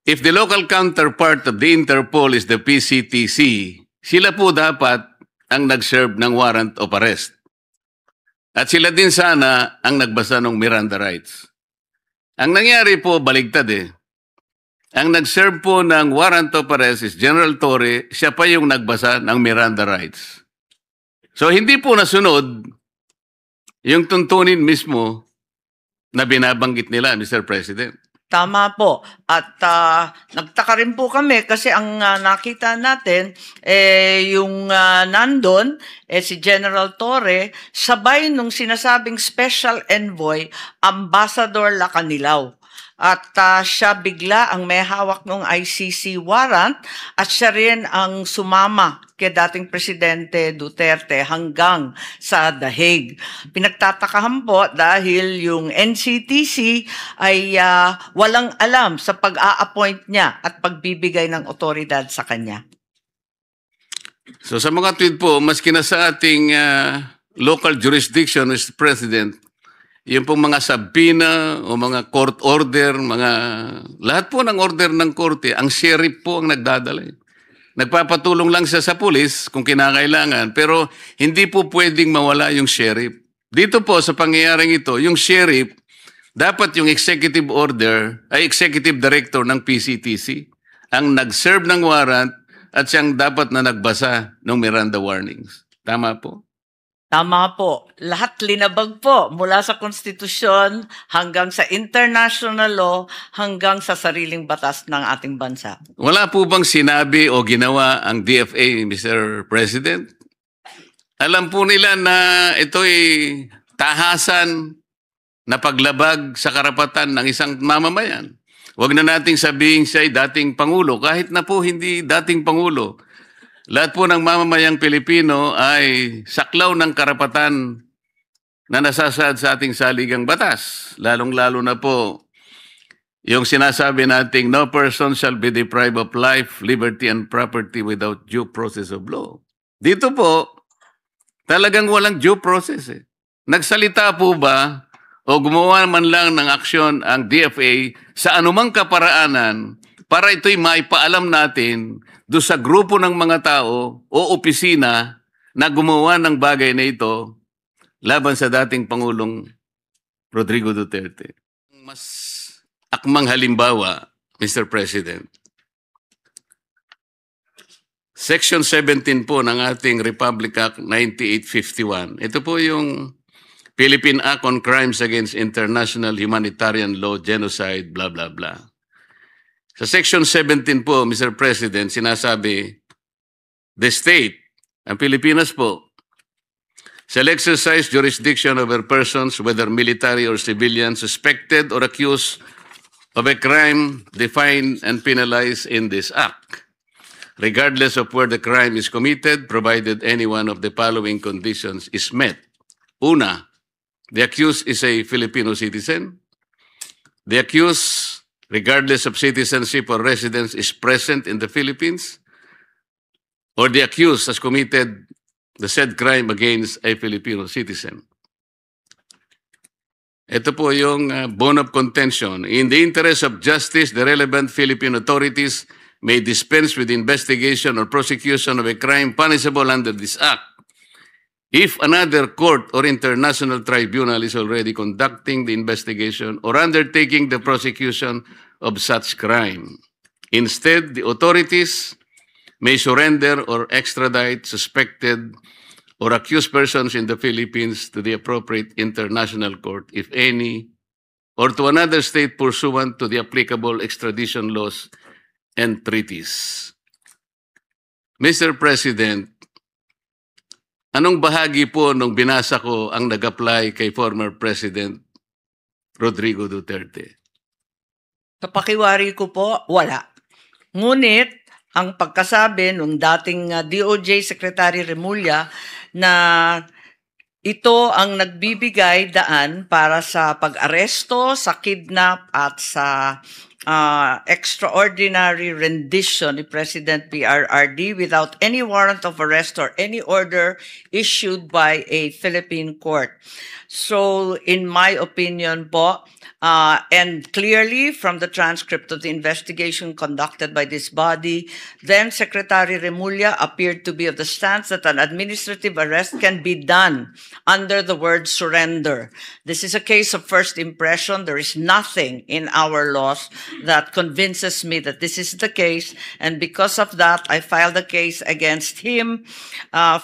if the local counterpart of the Interpol is the PCTC, sila po dapat ang nag-serve ng warrant of arrest. At sila din sana ang nagbasa ng Miranda rights. Ang nangyari po, baligtad eh. Ang nag-serve po ng warrant of arrest is General Torre, siya pa yung nagbasa ng Miranda rights. So hindi po nasunod yung tuntunin mismo na binabanggit nila, Mr. President. Tama po. At nagtaka rin po kami kasi ang nakita natin, yung nandun, si General Torre, sabay nung sinasabing Special Envoy, Ambassador Lacanilaw. At siya bigla ang may hawak ng ICC warrant at siya rin ang sumama kay dating Presidente Duterte hanggang sa The Hague. Pinagtatakahan po dahil yung NCTC ay walang alam sa pag-a-appoint niya at pagbibigay ng otoridad sa kanya. So sa mga tweet po, maski na sa ating local jurisdiction, Mr. President, yung pong mga sabina o mga court order, lahat po ng order ng korte, ang sheriff po ang nagdadala. Nagpapatulong lang siya sa pulis kung kinakailangan, pero hindi po pwedeng mawala yung sheriff. Dito po sa pangyayaring ito, yung sheriff, dapat yung executive order, ay executive director ng PCTC, ang nag-serve ng warrant at siyang dapat na nagbasa ng Miranda warnings. Tama po? Tama po. Lahat linabag po mula sa konstitusyon hanggang sa international law hanggang sa sariling batas ng ating bansa. Wala po bang sinabi o ginawa ang DFA, Mr. President? Alam po nila na ito'y tahasan na paglabag sa karapatan ng isang mamamayan. Huwag na nating sabihin siya ay dating Pangulo, kahit na po hindi dating Pangulo. Lahat po ng mamamayang Pilipino ay saklaw ng karapatan na nasasaad sa ating saligang batas. Lalong-lalo na po yung sinasabi nating no person shall be deprived of life, liberty, and property without due process of law. Dito po, talagang walang due process eh. Nagsalita po ba o gumawa man lang ng aksyon ang DFA sa anumang kaparaanan para ito'y maipaalam natin doon sa grupo ng mga tao o opisina na gumawa ng bagay na ito laban sa dating Pangulong Rodrigo Duterte. Mas akmang halimbawa, Mr. President, Section 17 po ng ating Republic Act 9851. Ito po yung Philippine Act on Crimes Against International Humanitarian Law, Genocide, blah, blah, blah. Sa Section 17 po, Mr. President, sinasabi, the state, ang Pilipinas po, shall exercise jurisdiction over persons, whether military or civilian, suspected or accused of a crime defined and penalized in this Act, regardless of where the crime is committed, provided any one of the following conditions is met. Una, the accused is a Filipino citizen. The accused, regardless of citizenship or residence, is present in the Philippines, or the accused has committed the said crime against a Filipino citizen. Ito po yung bone of contention. In the interest of justice, the relevant Philippine authorities may dispense with investigation or prosecution of a crime punishable under this Act if another court or international tribunal is already conducting the investigation or undertaking the prosecution of such crime. Instead, the authorities may surrender or extradite suspected or accused persons in the Philippines to the appropriate international court, if any, or to another state pursuant to the applicable extradition laws and treaties. Mr. President, anong bahagi po nung binasa ko ang nag-apply kay former President Rodrigo Duterte? Sa pakiwari ko po, wala. Ngunit, ang pagkasabi ng dating DOJ Secretary Remulla na ito ang nagbibigay daan para sa pag-aresto, sa kidnap at sa extraordinary rendition ni President PRRD without any warrant of arrest or any order issued by a Philippine court. So in my opinion po, and clearly from the transcript of the investigation conducted by this body, then Secretary Remulla appeared to be of the stance that an administrative arrest can be done under the word surrender. This is a case of first impression. There is nothing in our laws that convinces me that this is the case, and because of that, I filed a case against him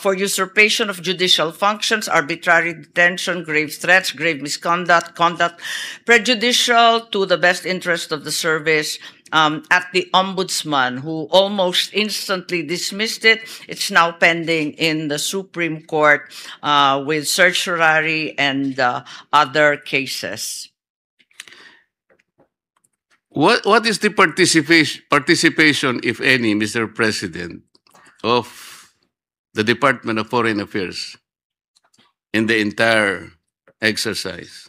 for usurpation of judicial functions, arbitrary detention, grave threats, grave misconduct, conduct prejudicial to the best interest of the service, at the ombudsman, who almost instantly dismissed it. It's now pending in the Supreme Court with certiorari and other cases. What is the participation, if any, Mr. President, of the Department of Foreign Affairs in the entire exercise?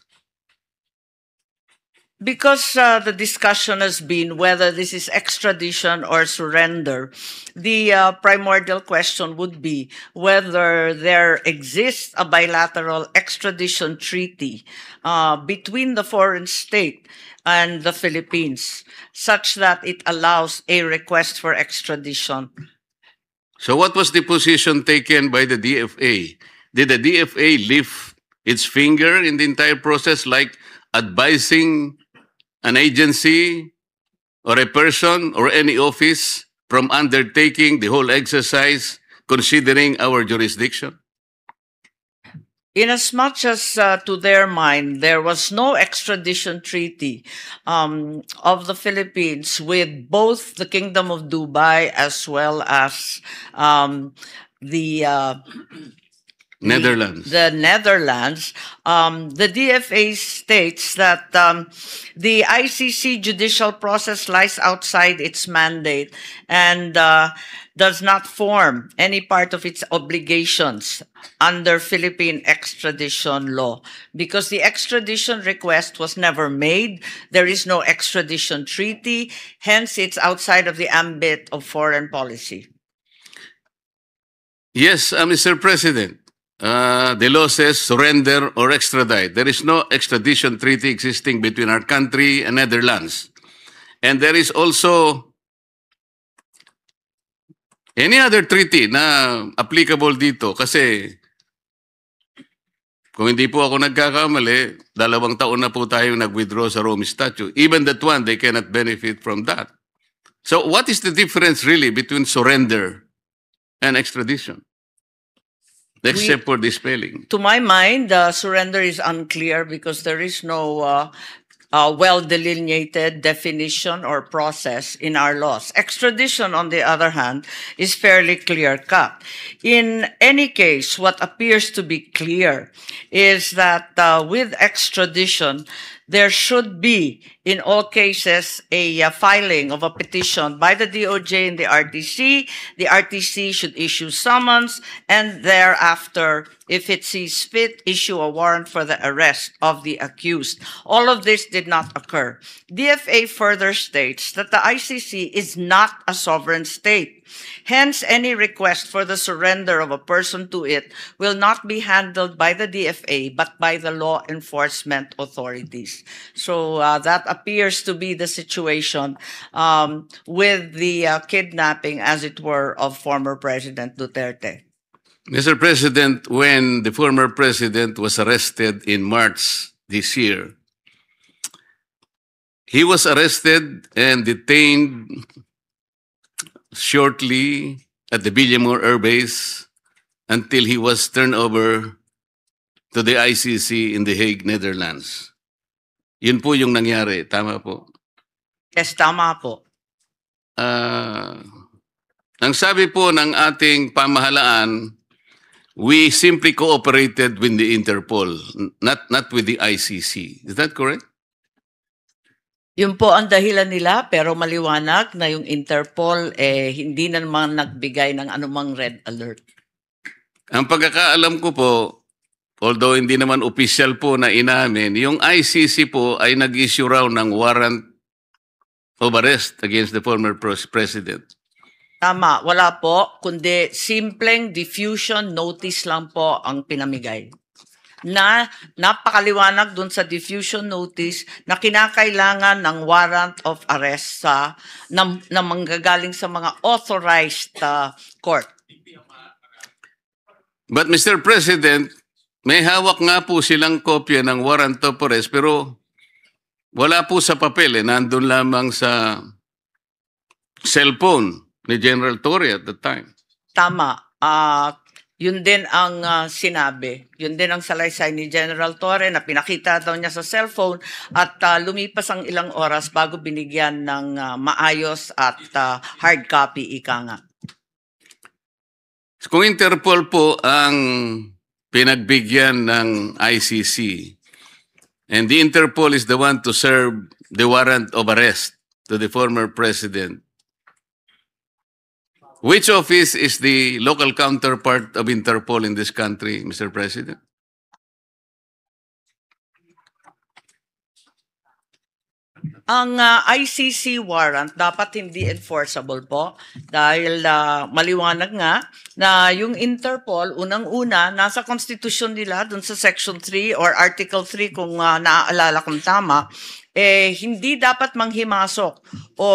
Because the discussion has been whether this is extradition or surrender, the primordial question would be whether there exists a bilateral extradition treaty between the foreign state and the Philippines, such that it allows a request for extradition. So what was the position taken by the DFA? Did the DFA lift its finger in the entire process, like advising an agency or a person or any office from undertaking the whole exercise, considering our jurisdiction? Inasmuch as to their mind, there was no extradition treaty of the Philippines with both the Kingdom of Dubai as well as the Netherlands. The Netherlands, the DFA states that the ICC judicial process lies outside its mandate and does not form any part of its obligations under Philippine extradition law, because the extradition request was never made. There is no extradition treaty, hence it's outside of the ambit of foreign policy. Yes, Mr. President. The law says surrender or extradite. There is no extradition treaty existing between our country and Netherlands. And there is also any other treaty na applicable dito. Kasi kung hindi po ako nagkakamali, 2 taon na po tayong nag-withdraw sa Rome Statute. Even that one, they cannot benefit from that. So what is the difference really between surrender and extradition? Except for the spelling. To my mind, surrender is unclear because there is no well-delineated definition or process in our laws. Extradition, on the other hand, is fairly clear-cut. In any case, what appears to be clear is that with extradition, there should be, in all cases, a filing of a petition by the DOJ and the RTC. The RTC should issue summons, and thereafter, if it sees fit, issue a warrant for the arrest of the accused. All of this did not occur. DFA further states that the ICC is not a sovereign state. Hence, any request for the surrender of a person to it will not be handled by the DFA, but by the law enforcement authorities. So that appears to be the situation with the kidnapping, as it were, of former President Duterte. Mr. President, when the former president was arrested in March this year, he was arrested and detained shortly at the Villamor Air Base until he was turned over to the ICC in The Hague, Netherlands. Yun po yung nangyari. Tama po? Yes, tama po. Ang sabi po ng ating pamahalaan, we simply cooperated with the Interpol, not with the ICC. Is that correct? Yun po ang dahilan nila, pero maliwanag na yung Interpol hindi na naman nagbigay ng anumang red alert. Ang pagkakaalam ko po, although hindi naman official po na inamin, yung ICC po ay nag-issue raw ng warrant of arrest against the former president. Tama, wala po, kundi simpleng diffusion notice lang po ang pinamigay. Na napakaliwanag dun sa diffusion notice na kinakailangan ng warrant of arrest na manggagaling sa mga authorized court. But Mr. President, may hawak nga po silang kopya ng warrant of arrest pero wala po sa papel, nandun lamang sa cellphone ni General Torre at the time. Tama. Yun din ang sinabi. Yun din ang salaysay ni General Torre na pinakita daw niya sa cellphone at lumipas ang ilang oras bago binigyan ng maayos at hard copy, ika nga. Kung Interpol po ang pinagbigyan ng ICC and the Interpol is the one to serve the warrant of arrest to the former president, which office is the local counterpart of Interpol in this country, Mr. President? Ang ICC warrant dapat hindi enforceable po dahil maliwanag nga na yung Interpol, unang-una, nasa konstitusyon nila dun sa Section 3 or Article 3 kung naaalala kong tama, hindi dapat manghimasok o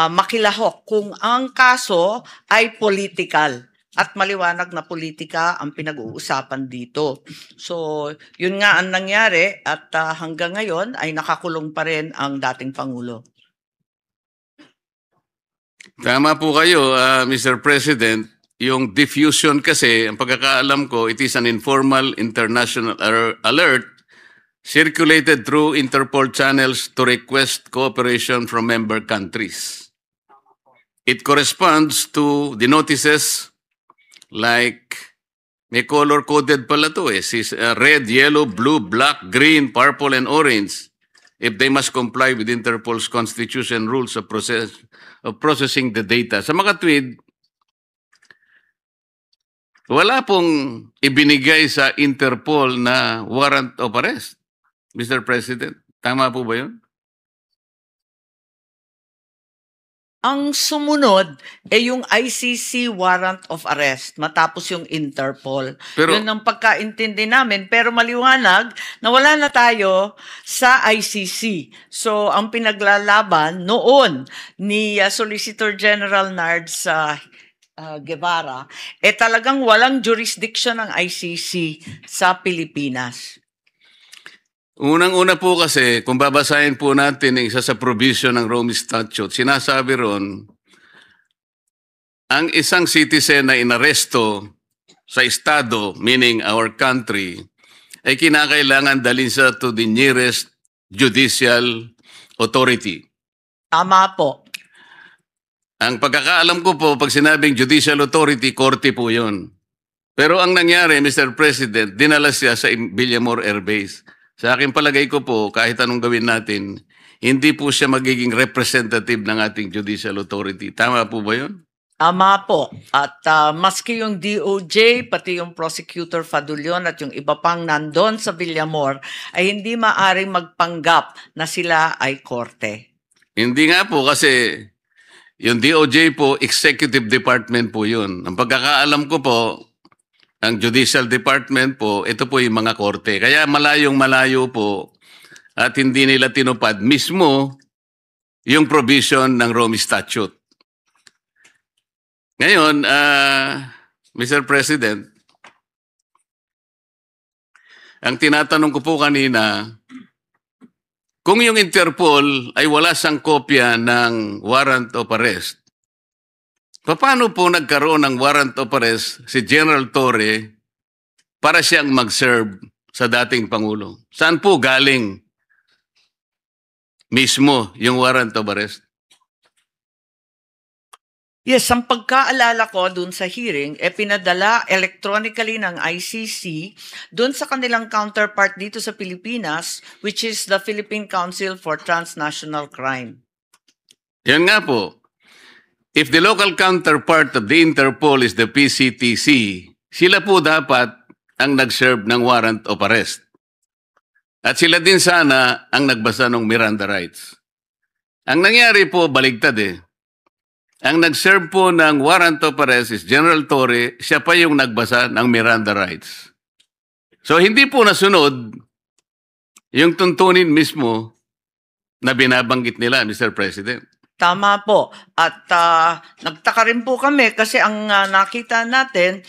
makilahok kung ang kaso ay political. At maliwanag na politika ang pinag-uusapan dito. So, yun nga ang nangyari at hanggang ngayon ay nakakulong pa rin ang dating Pangulo. Tama po kayo, Mr. President. Yung diffusion kasi, ang pagkakaalam ko, it is an informal international alert circulated through Interpol channels to request cooperation from member countries. It corresponds to the notices like, may color-coded pala to red, yellow, blue, black, green, purple, and orange if they must comply with Interpol's constitution rules of processing the data. Sa mga tweet, wala pong ibinigay sa Interpol na warrant of arrest, Mr. President. Tama po ba yun? Ang sumunod ay yung ICC warrant of arrest matapos yung Interpol. Pero, yun ang pagkaintindi namin. Pero maliwanag na wala na tayo sa ICC. So ang pinaglalaban noon ni Solicitor General Nards Guevara, talagang walang jurisdiction ng ICC sa Pilipinas. Unang-una po kasi, kung babasahin po natin ang isa sa provision ng Rome Statute, sinasabi ron, ang isang citizen na inaresto sa estado, meaning our country, ay kinakailangan dalhin sa to the nearest judicial authority. Tama po. Ang pagkakaalam ko po, pag sinabing judicial authority, korte po yun. Pero ang nangyari, Mr. President, dinala siya sa Villamor Air Base. Sa aking palagay ko po, kahit anong gawin natin, hindi po siya magiging representative ng ating judicial authority. Tama po ba yun? Tama po. At maski yung DOJ, pati yung Prosecutor Fadulion at yung iba pang nandun sa Villamor, ay hindi maaring magpanggap na sila ay korte. Hindi nga po kasi yung DOJ po, executive department po yun. Ang pagkakaalam ko po, ang Judicial Department po, ito po yung mga korte. Kaya malayong-malayo po at hindi nila tinupad mismo yung provision ng Rome Statute. Ngayon, Mr. President, ang tinatanong ko po kanina, kung yung Interpol ay wala sang kopya ng warrant of arrest, paano po nagkaroon ng warrant of arrest si General Torre para siyang mag-serve sa dating Pangulo? Saan po galing mismo yung warrant of arrest? Yes, ang pagkaalala ko dun sa hearing, pinadala electronically ng ICC dun sa kanilang counterpart dito sa Pilipinas, which is the Philippine Council for Transnational Crime. Yan nga po. If the local counterpart of the Interpol is the PCTC, sila po dapat ang nag-serve ng warrant of arrest. At sila din sana ang nagbasa ng Miranda rights. Ang nangyari po, baligtad eh. Ang nag-serve po ng warrant of arrest is General Torre, siya pa yung nagbasa ng Miranda rights. So hindi po nasunod yung tuntunin mismo na binabanggit nila, Mr. President. Tama po. At nagtaka rin po kami kasi ang nakita natin,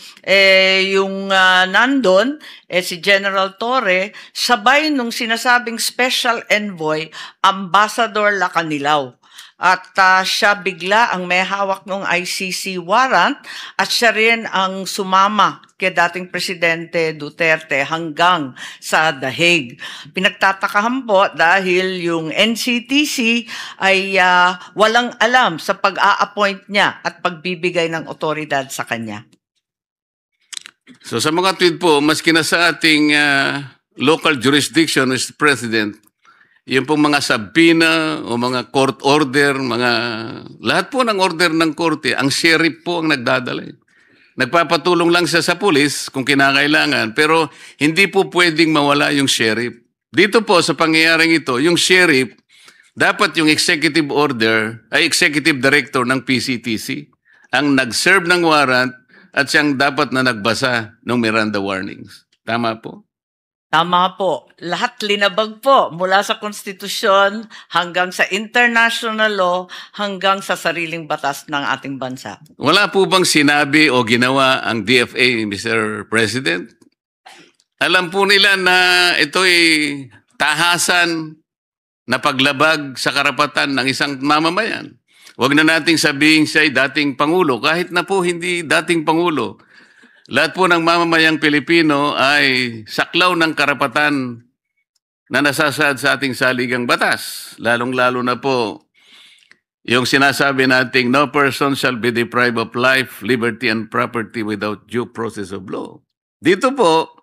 yung nandun, si General Torre, sabay nung sinasabing Special Envoy, Ambassador Lacanilaw. At siya bigla ang may hawak ng ICC warrant at siya rin ang sumama kay dating Presidente Duterte hanggang sa The Hague. Pinagtatakahan po dahil yung NCTC ay walang alam sa pag-a-appoint niya at pagbibigay ng otoridad sa kanya. So sa mga tweet po, maski na sa ating local jurisdiction, Mr. President, yung pong mga sabina o mga court order, lahat po ng order ng korte, ang sheriff po ang nagdadala. Nagpapatulong lang siya sa pulis kung kinakailangan, pero hindi po pwedeng mawala yung sheriff. Dito po sa pangyayaring ito, yung sheriff, dapat yung executive order ay executive director ng PCTC ang nag-serve ng warrant at siyang dapat na nagbasa ng Miranda warnings. Tama po? Tama po. Lahat linabag po mula sa konstitusyon hanggang sa international law hanggang sa sariling batas ng ating bansa. Wala po bang sinabi o ginawa ang DFA, Mr. President? Alam po nila na ito'y tahasan na paglabag sa karapatan ng isang mamamayan. Huwag na nating sabihin siya ay dating Pangulo, kahit na po hindi dating Pangulo. Lahat po ng mamamayang Pilipino ay saklaw ng karapatan na nasasaad sa ating saligang batas. Lalong-lalo na po yung sinasabi nating no person shall be deprived of life, liberty, and property without due process of law. Dito po,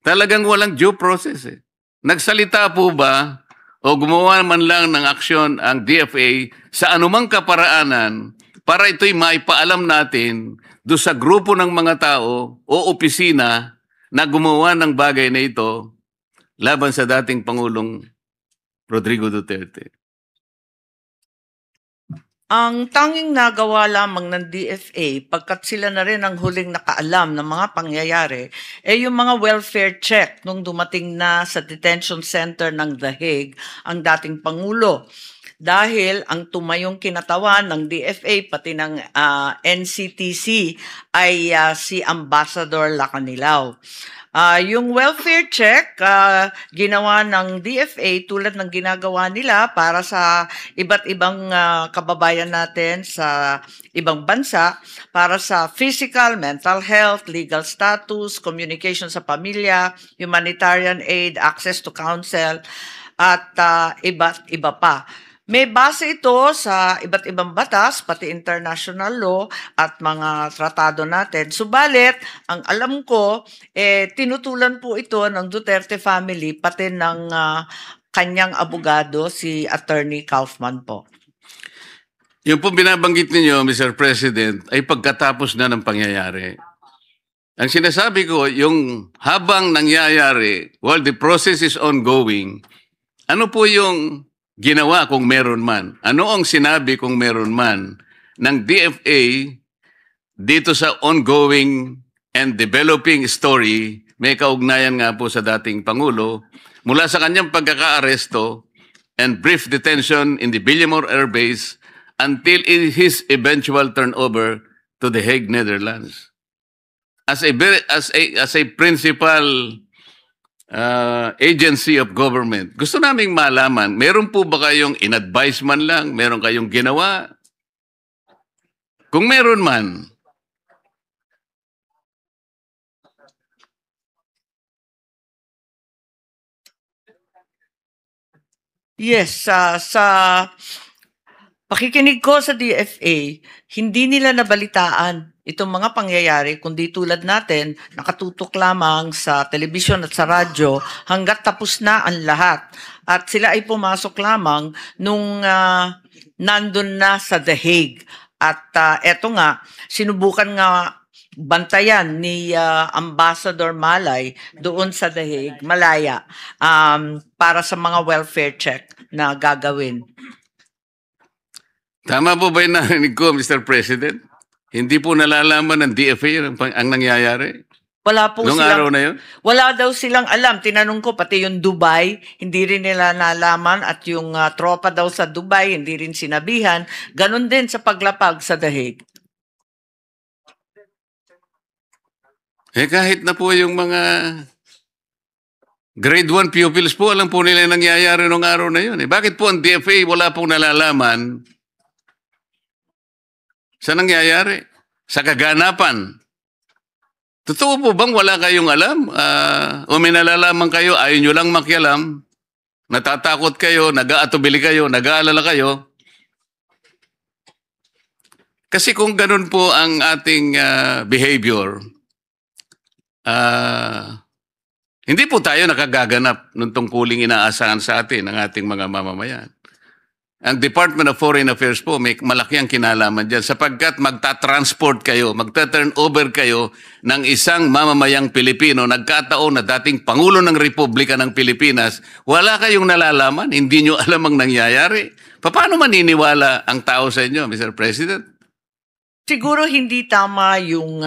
talagang walang due process eh. Nagsalita po ba o gumawa man lang ng aksyon ang DFA sa anumang kaparaanan para ito'y maipaalam natin doon sa grupo ng mga tao o opisina na gumawa ng bagay na ito laban sa dating Pangulong Rodrigo Duterte? Ang tanging nagawa lamang ng DFA, pagkat sila na rin ang huling nakaalam ng mga pangyayari, yung mga welfare check nung dumating na sa detention center ng The Hague ang dating Pangulo. Dahil ang tumayong kinatawan ng DFA pati ng NCTC ay si Ambassador Lacanilaw. Yung welfare check, ginawa ng DFA tulad ng ginagawa nila para sa iba't ibang kababayan natin sa ibang bansa, para sa physical, mental health, legal status, communication sa pamilya, humanitarian aid, access to counsel, at iba't iba pa. May base ito sa iba't ibang batas, pati international law at mga tratado natin. Subalit, ang alam ko, tinutulan po ito ng Duterte family, pati ng kanyang abogado, si Attorney Kaufman po. Yung po binabanggit ninyo, Mr. President, ay pagkatapos na ng pangyayari. Ang sinasabi ko, yung habang nangyayari, while the process is ongoing, ano po yung ginawa kung meron man? Ano ang sinabi kung meron man ng DFA dito sa ongoing and developing story? May kaugnayan nga po sa dating Pangulo mula sa kanyang pagkaka-aresto and brief detention in the Villamor Air Base until his eventual turnover to The Hague, Netherlands. As a principal agency of government, gusto naming malaman, meron po ba kayong in-advise man lang? Meron kayong ginawa? Kung meron man, yes, sa pakikinig ko sa DFA, hindi nila nabalitaan itong mga pangyayari, kundi tulad natin, nakatutok lamang sa telebisyon at sa radyo hanggat tapos na ang lahat. At sila ay pumasok lamang nung nandun na sa The Hague. At eto nga, sinubukan nga bantayan ni Ambassador Malay doon sa The Hague, Malaya, para sa mga welfare check na gagawin. Tama po ba yung narinig ko, Mr. President? Hindi po nalalaman ng DFA ang nangyayari? Wala po Noong silang, araw na yun? wala daw silang alam. Tinanong ko, pati yung Dubai, hindi rin nila nalaman at yung tropa daw sa Dubai, hindi rin sinabihan. Ganon din sa paglapag sa The Hague. Kahit na po yung mga grade 1 pupils po, alam po nila yung nangyayari noong araw na yun. Bakit po ang DFA wala pong nalalaman sa nangyayari? Sa kaganapan? Totoo po bang wala kayong alam? O may nalalaman kayo, ayaw nyo lang makialam, natatakot kayo, nag-aatubili kayo, nag-aalala kayo? Kasi kung ganun po ang ating behavior, hindi po tayo nakagaganap nung tungkuling inaasahan sa atin ng ating mga mamamayan. Ang Department of Foreign Affairs po, may malaki ang kinalaman dyan sapagkat magta-transport kayo, magta-turn over kayo ng isang mamamayang Pilipino, nagkataon na dating Pangulo ng Republika ng Pilipinas, wala kayong nalalaman, hindi nyo alam ang nangyayari. Paano maniniwala ang tao sa inyo, Mr. President? Siguro hindi tama yung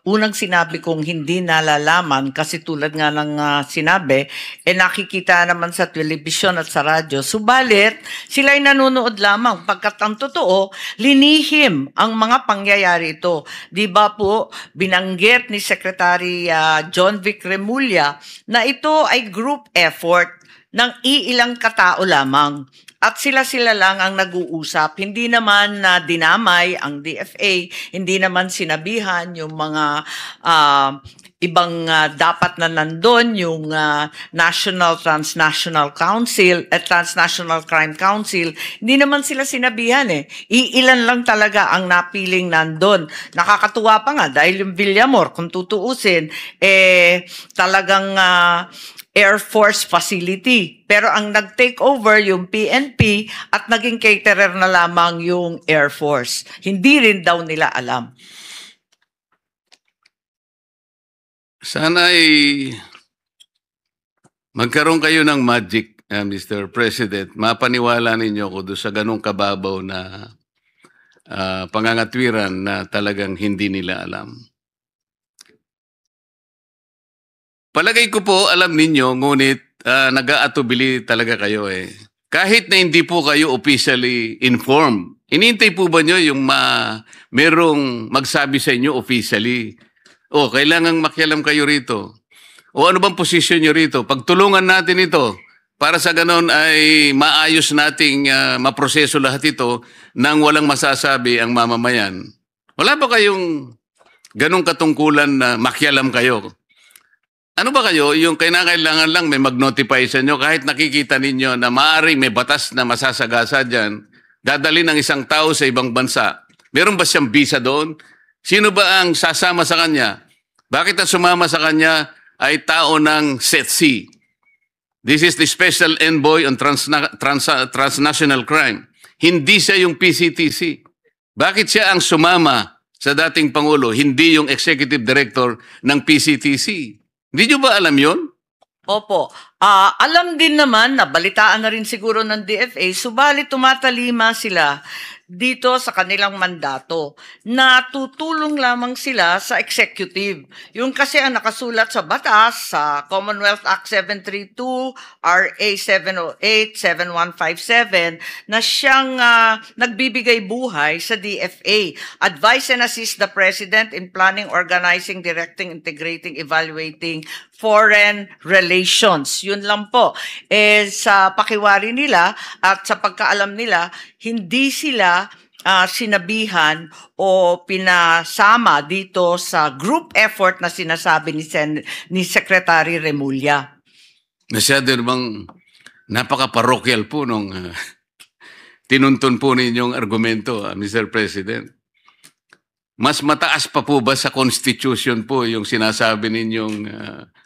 unang sinabi kong hindi nalalaman kasi tulad nga ng sinabi, nakikita naman sa telebisyon at sa radyo. Subalit, sila'y nanonood lamang pagkat ang totoo, linihim ang mga pangyayari ito. Di ba po, binanggit ni Secretary John Vic Remulla na ito ay group effort ng iilang katao lamang. At sila-sila lang ang nag-uusap. Hindi naman na dinamay ang DFA, hindi naman sinabihan yung mga ibang dapat na nandun, yung National Transnational Council at Transnational Crime Council. Hindi naman sila sinabihan eh. Iilan lang talaga ang napiling nandun. Nakakatuwa pa nga dahil yung Villamor, kung tutuusin, talagang Air Force facility. Pero ang nag-take over yung PNP at naging caterer na lamang yung Air Force. Hindi rin daw nila alam. Sana ay magkaroon kayo ng magic, Mr. President. Mapaniwala ninyo ko doon sa ganong kababaw na pangangatwiran na talagang hindi nila alam. Palagay ko po, alam ninyo, ngunit nag-aatubili talaga kayo eh. Kahit na hindi po kayo officially informed, inintay po ba nyo yung merong magsabi sa inyo officially, kailangang makialam kayo rito. O ano bang posisyon nyo rito? Pagtulungan natin ito, para sa ganon ay maayos nating maproseso lahat ito nang walang masasabi ang mamamayan. Wala ba kayong ganong katungkulan na makialam kayo? Ano ba kayo, yung kailangan lang may mag-notify sa inyo kahit nakikita ninyo na maaaring may batas na masasagasa dyan, dadali ng isang tao sa ibang bansa. Meron ba siyang visa doon? Sino ba ang sasama sa kanya? Bakit ang sumama sa kanya ay tao ng SETC? This is the Special Envoy on Transnational Crime. Hindi siya yung PCTC. Bakit siya ang sumama sa dating Pangulo, hindi yung Executive Director ng PCTC? Hindi nyo ba alam yun? Opo. Alam din naman, nabalitaan na rin siguro ng DFA, subalit tumatalima sila dito sa kanilang mandato na tutulong lamang sila sa executive. Yung kasi ang nakasulat sa batas, sa Commonwealth Act 732, RA 708, 7157, na siyang nagbibigay buhay sa DFA. Advise and assist the President in planning, organizing, directing, integrating, evaluating foreign relations. Yun lang po. Sa pakiwari nila at sa pagkaalam nila, hindi sila sinabihan o pinasama dito sa group effort na sinasabi ni Secretary Remulla. Masyado namang napaka-parokyal po nung tinuntun po ninyong argumento, Mr. President. Mas mataas pa po ba sa Constitution po yung sinasabi ninyong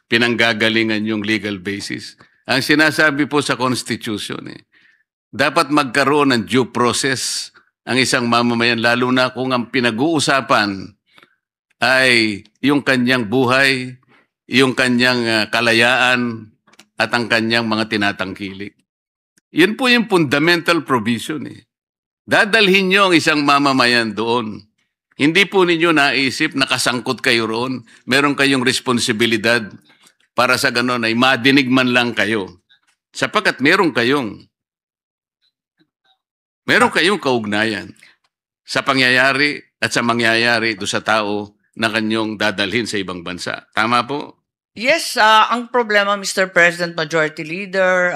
pinanggagalingan yung legal basis? Ang sinasabi po sa Constitution, dapat magkaroon ng due process ang isang mamamayan, lalo na kung ang pinag-uusapan ay yung kanyang buhay, yung kanyang kalayaan, at ang kanyang mga tinatangkilik. Yun po yung fundamental provision. Dadalhin nyo ang isang mamamayan doon. Hindi po ninyo naisip na kasangkot kayo roon. Meron kayong responsibilidad para sa ganon ay madinig man lang kayo. Sapagkat meron kayong kaugnayan sa pangyayari at sa mangyayari do sa tao na kanyong dadalhin sa ibang bansa. Tama po? Yes, ang problema, Mr. President, Majority Leader,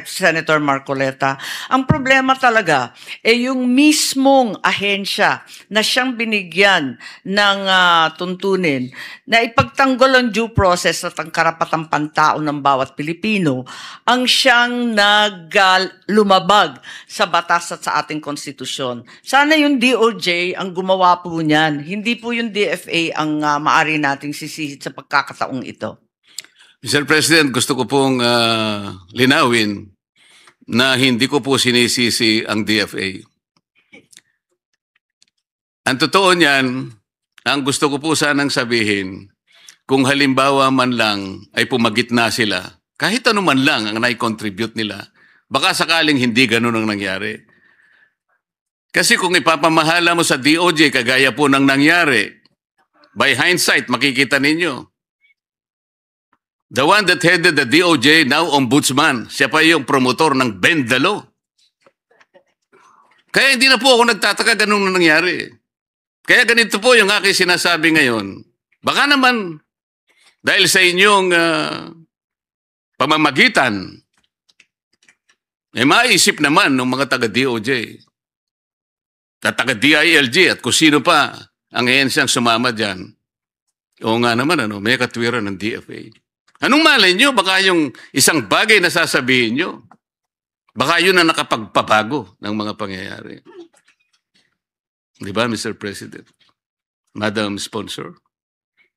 Senator Marcoleta, ang problema talaga yung mismong ahensya na siyang binigyan ng tuntunin na ipagtanggol ang due process at ang karapatang pantao ng bawat Pilipino ang siyang lumabag sa batas at sa ating konstitusyon. Sana yung DOJ ang gumawa po niyan. Hindi po yung DFA ang maari nating sisihit sa pagkakataong ito. Mr. President, gusto ko pong linawin na hindi ko po sinisisi ang DFA. Ang totoo niyan, ang gusto ko po sanang sabihin, kung halimbawa man lang ay pumagitna sila, kahit ano man lang ang nai-contribute nila, baka sakaling hindi ganun ang nangyari. Kasi kung ipapamahala mo sa DOJ, kagaya po ng nangyari, by hindsight, makikita ninyo, the one that headed the DOJ, now ombudsman, siya pa yung promotor ng Bend the Law. Kaya hindi na po ako nagtataka ganun na nangyari. Kaya ganito po yung aking sinasabi ngayon. Baka naman, dahil sa inyong pamamagitan, maisip naman ng mga taga-DOJ at taga-DILG at kung sino pa ang ayensyang sumama dyan. Oo nga naman, may katwiran ng DFA. Anong malay nyo? Baka yung isang bagay na sasabihin nyo, baka yun ang nakapagpabago ng mga pangyayari. Di ba, Mr. President? Madam Sponsor?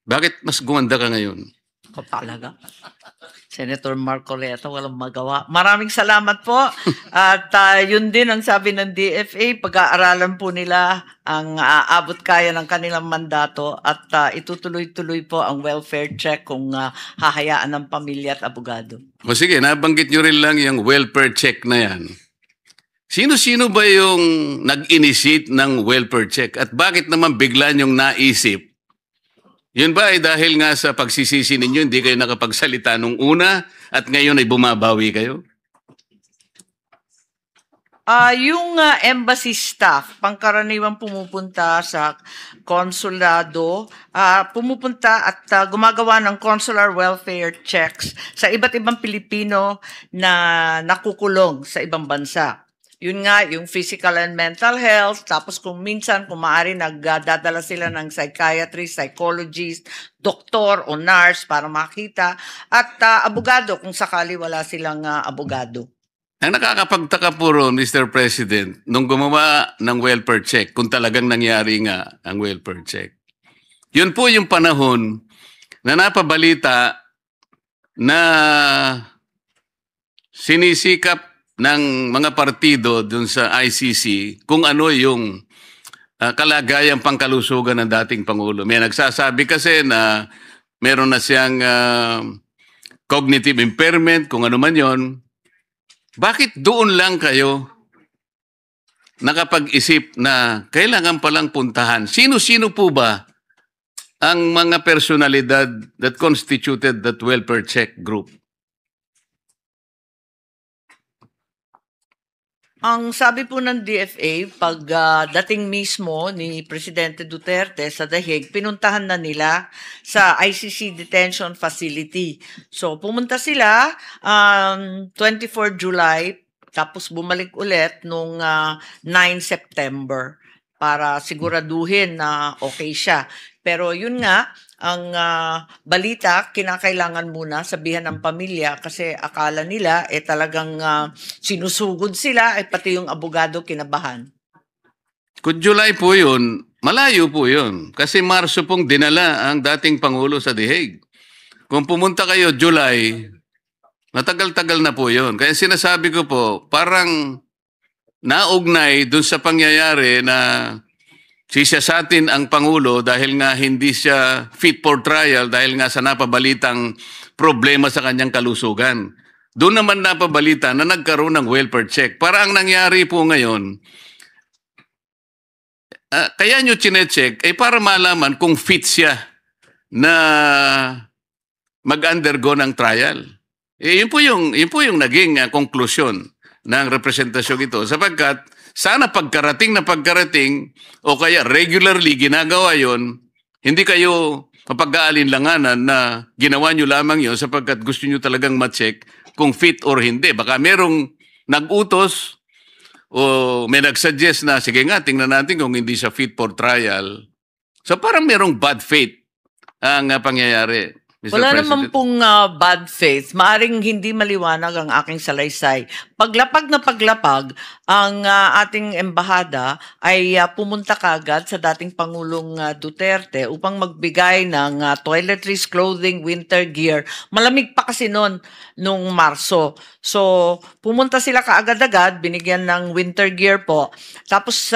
Bakit mas gumanda ka ngayon? O talaga. Senator Marcoleta, walang magawa. Maraming salamat po. At yun din ang sabi ng DFA, pag-aaralan po nila ang abot kaya ng kanilang mandato at itutuloy-tuloy po ang welfare check kung hahayaan ng pamilya at abogado. O sige, nabanggit nyo rin lang yung welfare check na yan. Sino-sino ba yung nag-initiate ng welfare check? At bakit naman bigla nyong naisip? Yun ba ay dahil nga sa pagsisisi ninyo, hindi kayo nakapagsalita nung una at ngayon ay bumabawi kayo? Yung embassy staff, pangkaraniwang pumupunta sa konsulado, pumupunta at gumagawa ng consular welfare checks sa iba't ibang Pilipino na nakukulong sa ibang bansa. Yun nga, yung physical and mental health, tapos kung minsan, kung maaari, nagdadala sila ng psychiatrist, psychologist, doktor o nurse para makita, at abogado kung sakali wala silang abogado. Ang nakakapagtaka po ron, Mr. President, nung gumawa ng welfare check, kung talagang nangyari nga ang welfare check, yun po yung panahon na napabalita na sinisikap ng mga partido dun sa ICC kung ano yung kalagayang pangkalusugan ng dating Pangulo. May nagsasabi kasi na meron na siyang cognitive impairment, kung ano man yon. Bakit doon lang kayo nakapag-isip na kailangan palang puntahan? Sino-sino po ba ang mga personalidad that constituted that welfare check group? Ang sabi po ng DFA, pag dating mismo ni Presidente Duterte sa The Hague, pinuntahan na nila sa ICC Detention Facility. So pumunta sila 24 July, tapos bumalik ulit nung 9 September para siguraduhin na okay siya. Pero yun nga, ang balita, kinakailangan muna sabihan ng pamilya kasi akala nila talagang sinusugod sila pati yung abogado kinabahan. Kung July po yun, malayo po yun. Kasi Marso pong dinala ang dating Pangulo sa The Hague. Kung pumunta kayo July, matagal-tagal na po yun. Kaya sinasabi ko po, parang naugnay dun sa pangyayari na sisiyasatin ang Pangulo dahil nga hindi siya fit for trial dahil nga sa napabalitang problema sa kanyang kalusugan. Doon naman napabalita na nagkaroon ng welfare check. Para ang nangyari po ngayon, kaya nyo chinecheck ay para malaman kung fit siya na mag-undergo ng trial. Yun po yung naging konklusyon ng representasyon ito. Sapagkat sana pagkarating o kaya regularly ginagawa yon, hindi kayo mapag-aalinlanganan na ginawa nyo lamang yon sapagkat gusto nyo talagang ma-check kung fit or hindi. Baka merong nag-utos o may nag-suggest na, sige nga, tingnan natin kung hindi siya fit for trial. So parang merong bad faith ang pangyayari, Mr. Wala President. naman pong bad faith. Maaring hindi maliwanag ang aking salaysay. Paglapag na paglapag, ang ating embahada ay pumunta kagad sa dating Pangulong Duterte upang magbigay ng toiletries, clothing, winter gear. Malamig pa kasi nung Marso. So, pumunta sila kaagad-agad, binigyan ng winter gear po. Tapos,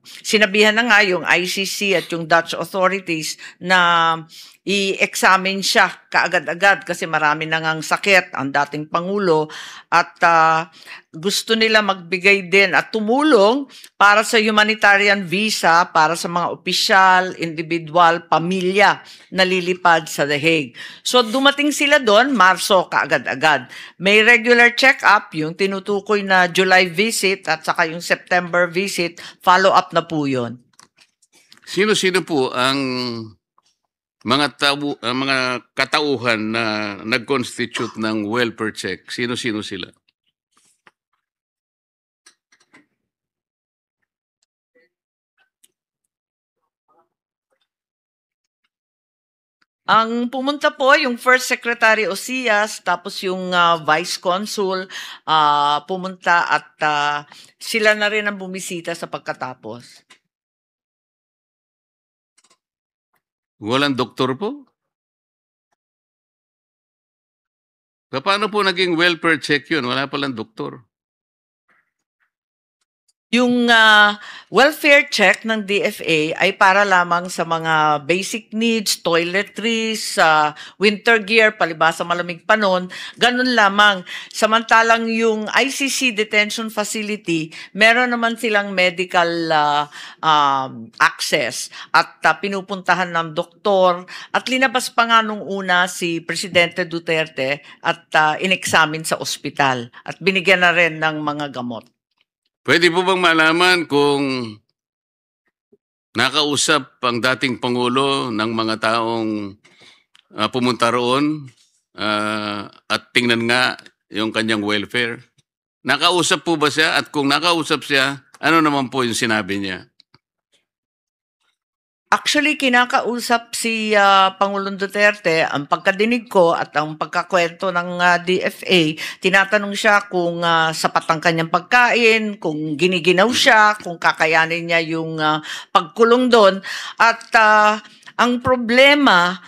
sinabihan na nga yung ICC at yung Dutch authorities na i-examine siya kaagad-agad kasi marami na ngang sakit ang dating Pangulo at gusto nila magbigay din at tumulong para sa humanitarian visa para sa mga opisyal, individual, pamilya na lilipad sa The Hague. So dumating sila doon, Marso kaagad-agad. May regular check-up, yung tinutukoy na July visit at saka yung September visit, follow-up na po yun. Sino-sino po ang mga katauhan na nag-constitute ng welfare check? Sino-sino sila? Ang pumunta po yung First Secretary Osias, tapos yung Vice Consul pumunta at sila na rin ang bumisita sa pagkatapos. Walang doktor po? Paano po naging welfare check yun? Wala palang doktor. Yung welfare check ng DFA ay para lamang sa mga basic needs, toiletries, winter gear, palibasa malamig panon, ganun lamang. Samantalang yung ICC detention facility, meron naman silang medical access at pinupuntahan ng doktor at linabas pa nga nung una si Presidente Duterte at inexamine sa ospital at binigyan na rin ng mga gamot. Pwede po bang malaman kung nakausap ang dating Pangulo ng mga taong pumunta roon at tingnan nga yung kanyang welfare? Nakausap po ba siya? At kung nakausap siya, ano naman po yung sinabi niya? Actually, kinakausap si Pangulong Duterte. Ang pagkadinig ko at ang pagkakwento ng DFA, tinatanong siya kung sapat ang kanyang pagkain, kung giniginaw siya, kung kakayanin niya yung pagkulong doon. At ang problema,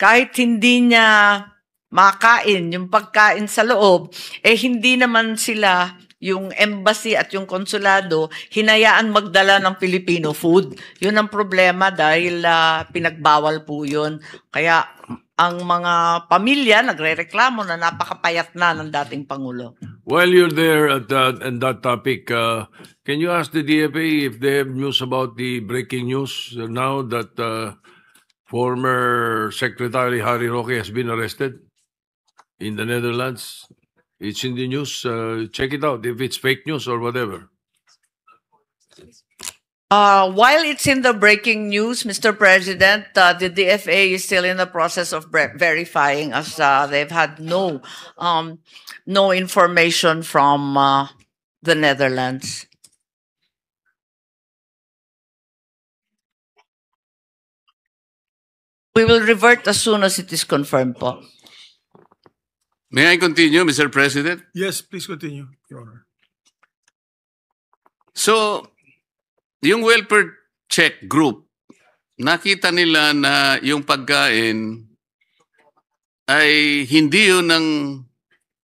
kahit hindi niya makain yung pagkain sa loob, hindi naman sila yung embassy at yung konsulado, hinayaan magdala ng Filipino food. Yun ang problema dahil pinagbawal po yun. Kaya ang mga pamilya nagrereklamo na napakapayat na ng dating Pangulo. While you're there at that topic, can you ask the DFA if they have news about the breaking news now that former Secretary Harry Roque has been arrested in the Netherlands? It's in the news. Check it out if it's fake news or whatever. While it's in the breaking news, Mr. President, the DFA is still in the process of verifying as they've had no information from the Netherlands. We will revert as soon as it is confirmed po. May I continue, Mr. President? Yes, please continue, Your Honor. So, yung welfare check group, nakita nila na yung pagkain ay hindi yun ang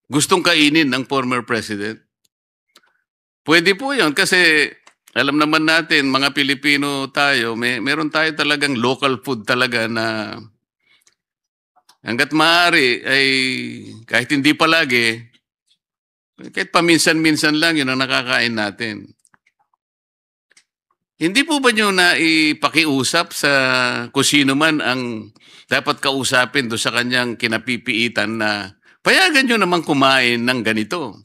gustong kainin ng former president. Pwede po yun kasi alam naman natin, mga Pilipino tayo, meron tayo talagang local food talaga na hanggat maaari ay kahit hindi palagi, kahit paminsan-minsan lang yun ang nakakain natin. Hindi po ba nyo na ipakiusap sa kung sino man ang dapat kausapin do sa kanyang kinapipiitan na payagan nyo naman kumain ng ganito?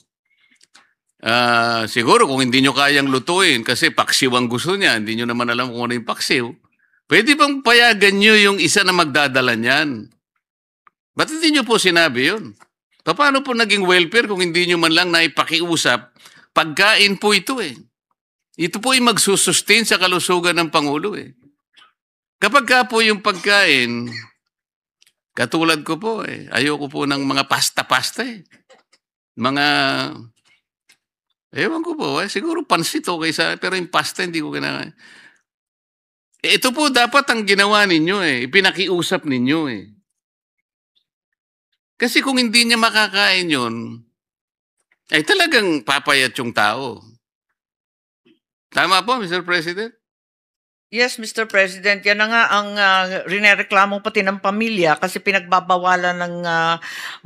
Siguro kung hindi nyo kayang lutuin kasi paksiw ang gusto niya, hindi nyo naman alam kung ano yung paksiw, pwede bang payagan nyo yung isa na magdadala niyan? Ba't hindi nyo po sinabi yun? Paano po naging welfare kung hindi nyo man lang naipakiusap? Pagkain po ito eh. Ito po ay magsusustain sa kalusugan ng Pangulo eh. Kapag ka po yung pagkain, katulad ko po eh, ayoko po ng mga pasta-pasta eh. Mga, ewan ko po eh, siguro pansit okay sa, pero yung pasta hindi ko kinakain. Ito po dapat ang ginawa ninyo eh, ipinakiusap ninyo eh. Kasi kung hindi niya makakain yun, ay talagang papayat yung tao. Tama po, Mr. President? Yes, Mr. President, yan na nga ang rinereklamo pati ng pamilya kasi pinagbabawalan ng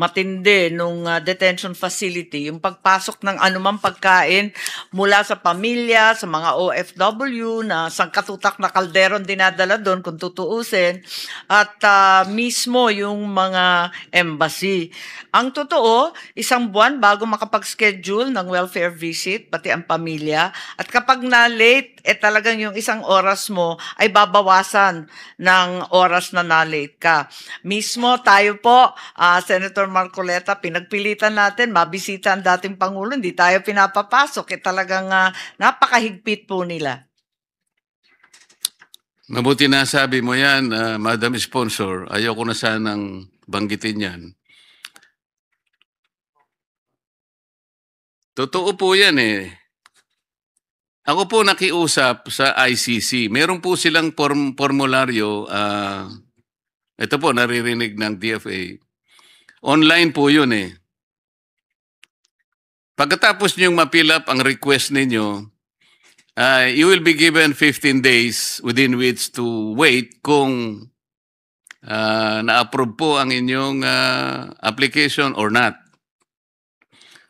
matindi nung detention facility yung pagpasok ng anumang pagkain mula sa pamilya, sa mga OFW na sangkatutak na kalderon dinadala doon kung tutuusin at mismo yung mga embassy. Ang totoo, isang buwan bago makapag-schedule ng welfare visit pati ang pamilya at kapag na-late, talagang yung isang oras mo ay babawasan ng oras na na-late ka. Mismo tayo po, Senator Marcoleta, pinagpilitan natin, mabisita ang dating Pangulo, hindi tayo pinapapasok. Talagang napakahigpit po nila. Mabuti na sabi mo yan, Madam Sponsor. Ayoko na sanang banggitin yan. Totoo po yan eh. Ako po nakiusap sa ICC. Meron po silang formularyo. Ito po, naririnig ng DFA. Online po yun eh. Pagkatapos niyong ma-fill up ang request ninyo, you will be given 15 days within which to wait kung na-approve po ang inyong application or not.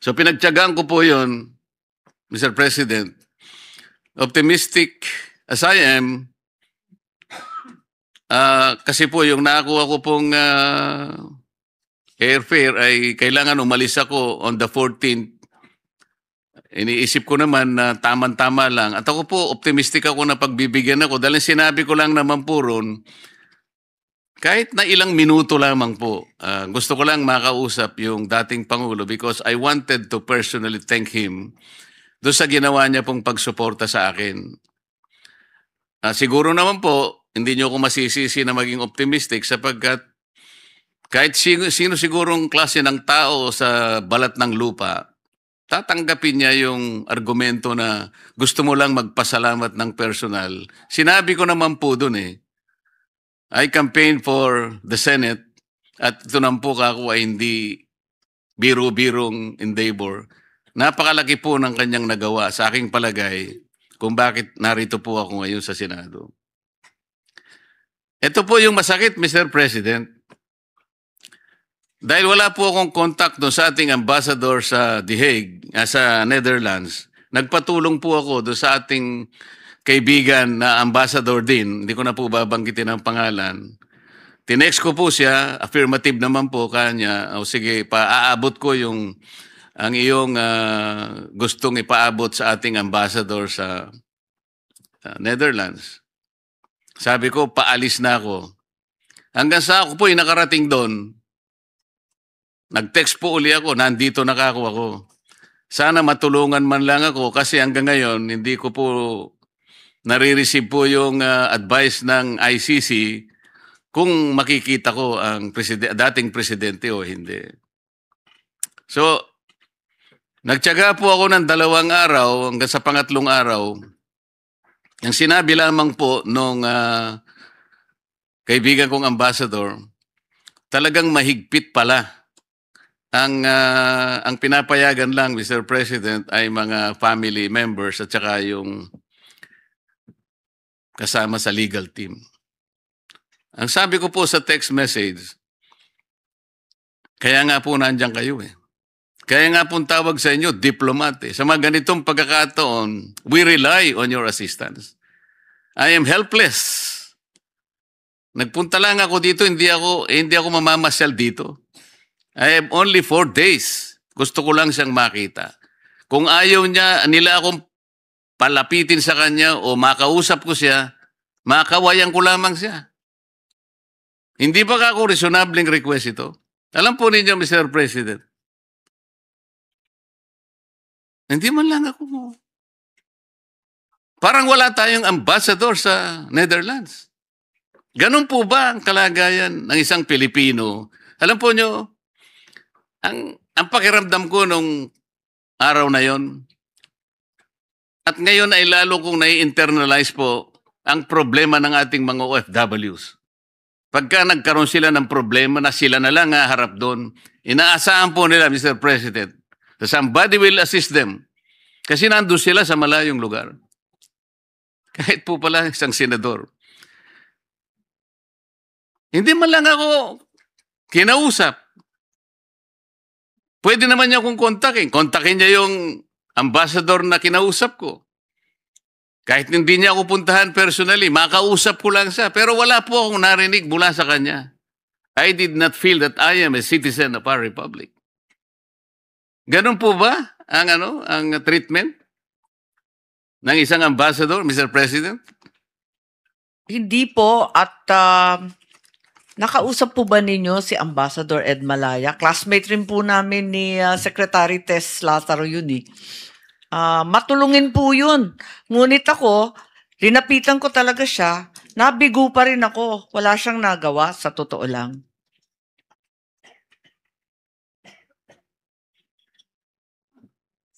So pinagtiyagaan ko po yun, Mr. President. Optimistic as I am, kasi po yung nakakuha ko pong airfare ay kailangan umalis ako on the 14th. Iniisip ko naman na tamang-tama lang. At ako po, optimistic ako na pagbibigyan ako dahil sinabi ko lang naman po ron, kahit na ilang minuto lamang po, gusto ko lang makausap yung dating Pangulo because I wanted to personally thank him doon sa ginawa niya pong pagsuporta sa akin. Siguro naman po, hindi niyo ako masisisi na maging optimistic sapagkat kahit sino sigurong klase ng tao sa balat ng lupa, tatanggapin niya yung argumento na gusto mo lang magpasalamat ng personal. Sinabi ko naman po doon eh, I campaigned for the Senate at ito naman po ako ay hindi biro-birong endeavor. Napakalaki po ng kanyang nagawa sa aking palagay kung bakit narito po ako ngayon sa Senado. Ito po yung masakit, Mr. President. Dahil wala po akong contact doon sa ating ambassador sa The Hague, sa Netherlands, nagpatulong po ako doon sa ating kaibigan na ambassador din, hindi ko na po babanggitin ang pangalan. Tinext ko po siya, affirmative naman po kanya, o sige, paaabot ko yung ang iyong gustong ipaabot sa ating ambassador sa Netherlands. Sabi ko, paalis na ako. Hanggang sa ako po ay nakarating doon, nag-text po uli ako, nandito na ako. Sana matulungan man lang ako kasi hanggang ngayon, hindi ko po nare-receive po yung advice ng ICC kung makikita ko ang dating presidente o hindi. So, nagtiyaga po ako ng 2 araw hanggang sa pangatlong araw. Ang sinabi lamang po nung kaibigan kong ambassador, talagang mahigpit pala. Ang pinapayagan lang, Mr. President, ay mga family members at saka yung kasama sa legal team. Ang sabi ko po sa text message, Kaya nga po nandiyan kayo eh. Kaya nga pong tawag sa inyo, diplomat eh. Sa mga ganitong pagkakataon, we rely on your assistance. I am helpless. Nagpunta lang ako dito, hindi ako mamamasyal dito. I have only 4 days. Gusto ko lang siyang makita. Kung ayaw nila akong palapitin sa kanya o makausap ko siya, makawayan ko lamang siya. Hindi ba ako reasonabling request ito? Alam po ninyo, Mr. President, hindi man lang ako. Parang wala tayong ambassador sa Netherlands. Ganun po ba ang kalagayan ng isang Pilipino? Alam po nyo, ang pakiramdam ko nung araw na yon, at ngayon ay lalo kong nai-internalize po ang problema ng ating mga OFWs. Pagka nagkaroon sila ng problema na sila na lang haharap doon, inaasahan po nila, Mr. President, that somebody will assist them. Kasi nandun sila sa malayong lugar. Kahit po pala isang senador. Hindi man lang ako kinausap. Pwede naman niya akong kontakin. Kontakin niya yung ambassador na kinausap ko. Kahit hindi niya ako puntahan personally, makausap ko lang siya. Pero wala po akong narinig mula sa kanya. I did not feel that I am a citizen of our republic. Ganun po ba ang treatment ng isang ambassador, Mr. President? Hindi po at nakausap po ba ninyo si Ambassador Ed Malaya? Classmate rin po namin ni Secretary Tess Lazaro yun eh. Matulungin po yun. Ngunit ako, linapitan ko talaga siya. Nabigo pa rin ako. Wala siyang nagawa, sa totoo lang.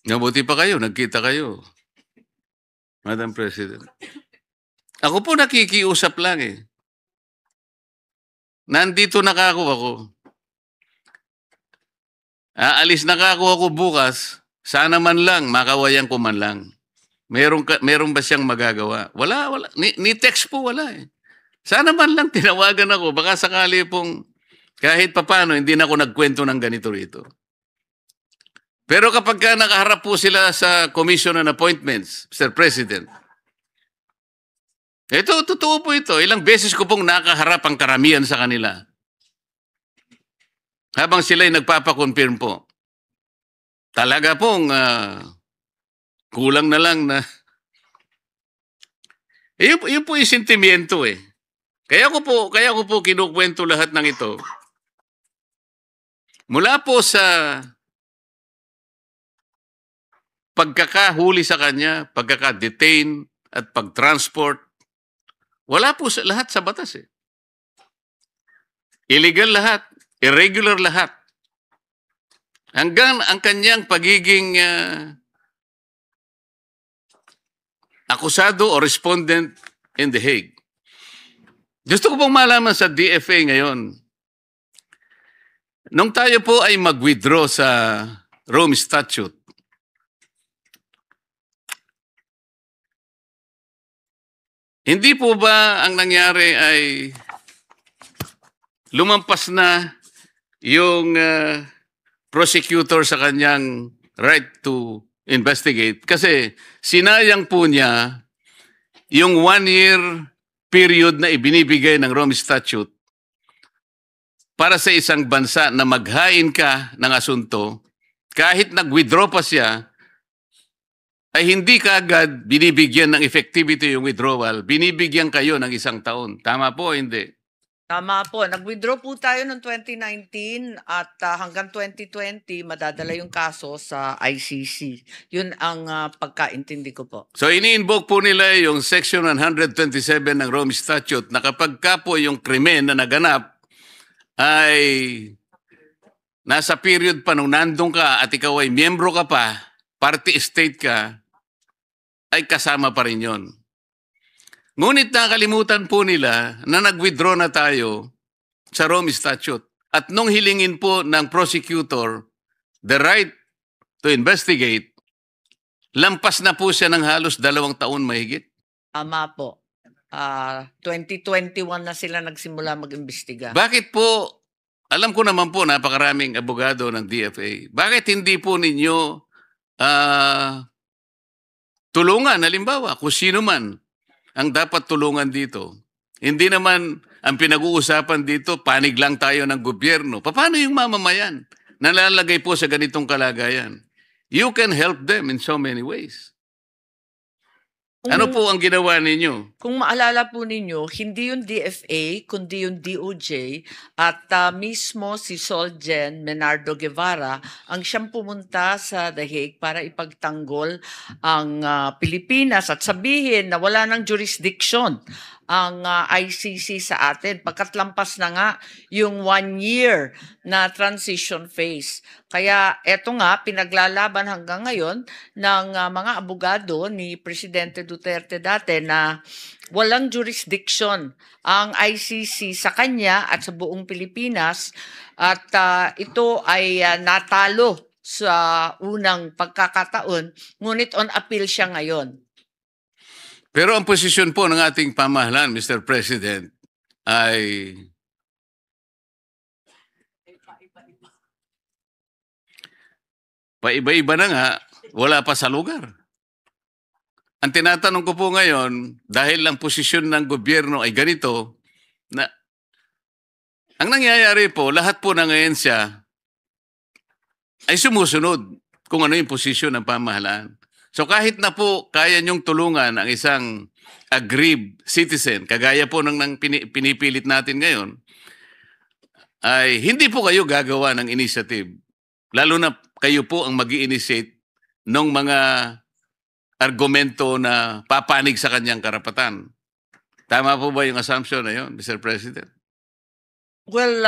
Nabuti pa kayo, nagkita kayo, Madam President. Ako po nakikiusap lang eh. Nandito ako. Aalis ako bukas, sana man lang, makawayan ko man lang. Meron ba siyang magagawa? Wala. Ni text po wala eh. Sana man lang tinawagan ako, baka sakali pong kahit papano hindi na ako nagkwento ng ganito rito. Pero kapag nakaharap po sila sa Commission on Appointments, Mr. President, totoo po ito. Ilang beses ko pong nakaharap ang karamihan sa kanila. Habang sila'y nagpapakonfirm po. Talaga pong kulang na lang na... Yun po yung sentimiento eh. Kaya ko po kinukwento lahat ng ito. Mula po sa pagkakahuli sa kanya, pagkaka-detain at pag-transport, wala po lahat sa batas eh. Illegal lahat, irregular lahat. Hanggang ang kanyang pagiging akusado o respondent in The Hague. Gusto ko pong malaman sa DFA ngayon, nung tayo po ay mag-withdraw sa Rome Statute, hindi po ba ang nangyari ay lumampas na yung prosecutor sa kanyang right to investigate? Kasi sinayang po niya yung 1-year period na ibinibigay ng Rome Statute para sa isang bansa na maghain ka ng asunto, kahit nag-withdraw pa siya, ay hindi kaagad binibigyan ng effectivity yung withdrawal, binibigyan kayo ng 1 taon. Tama po, hindi? Tama po. Nag-withdraw po tayo noong 2019 at hanggang 2020 madadala yung kaso sa ICC. Yun ang pagkaintindi ko po. So ini-invoke po nila yung Section 127 ng Rome Statute na kapag ka po yung krimen na naganap ay nasa period pa nung nandun ka at ikaw ay miyembro ka pa, party state ka, ay kasama pa rin yun. Ngunit nakalimutan po nila na nag-withdraw na tayo sa Rome Statute. At nung hilingin po ng prosecutor the right to investigate, lampas na po siya ng halos 2 taon mahigit. Tama po. 2021 na sila nagsimula mag-imbestiga. Bakit po alam ko naman po napakaraming abogado ng DFA. Bakit hindi po ninyo tulungan, halimbawa, kung sino man ang dapat tulungan dito? Hindi naman ang pinag-uusapan dito, panig lang tayo ng gobyerno. Paano yung mamamayan? Nalalagay po sa ganitong kalagayan. You can help them in so many ways. Ano po ang ginawa ninyo? Kung maalala po ninyo, hindi yung DFA, kundi yung DOJ at mismo si Solgen Menardo Guevara ang siyang pumunta sa The Hague para ipagtanggol ang Pilipinas at sabihin na wala ng jurisdiction ang ICC sa atin pagkatlampas na nga yung 1 year na transition phase. Kaya eto nga, pinaglalaban hanggang ngayon ng mga abogado ni Presidente Duterte dati na walang jurisdiction ang ICC sa kanya at sa buong Pilipinas at ito ay natalo sa unang pagkakataon, ngunit on appeal siya ngayon. Pero ang posisyon po ng ating pamahalaan, Mr. President, ay paiba-iba na nga, wala pa sa lugar. Ang tinatanong ko po ngayon, dahil ang posisyon ng gobyerno ay ganito, na ang nangyayari po, lahat po ng ahensya ay sumusunod kung ano yung posisyon ng pamahalaan. So kahit na po kaya niyong tulungan ang isang aggrieved citizen, kagaya po ng pinipilit natin ngayon, ay hindi po kayo gagawa ng initiative. Lalo na kayo po ang mag-i-initiate ng mga argumento na papanig sa kanyang karapatan. Tama po ba yung assumption na yun, Mr. President? Well,